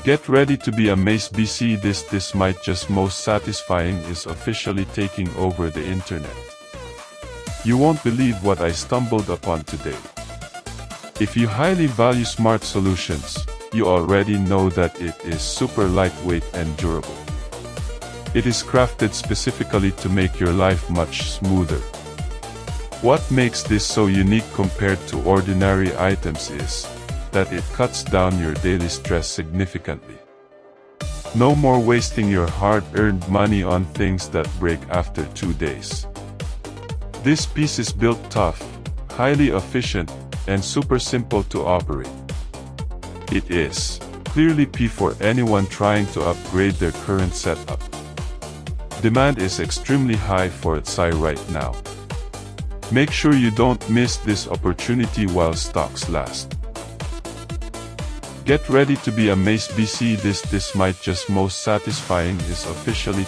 Get ready to be amazed. BC this might just most satisfying is officially taking over the internet. You won't believe what I stumbled upon today. If you highly value smart solutions, you already know that it is super lightweight and durable. It is crafted specifically to make your life much smoother. What makes this so unique compared to ordinary items is that it cuts down your daily stress significantly. No more wasting your hard-earned money on things that break after 2 days. This piece is built tough, highly efficient, and super simple to operate. It is clearly P for anyone trying to upgrade their current setup. Demand is extremely high for its size right now. Make sure you don't miss this opportunity while stocks last. Get ready to be amazed. BC this might just most satisfying is officially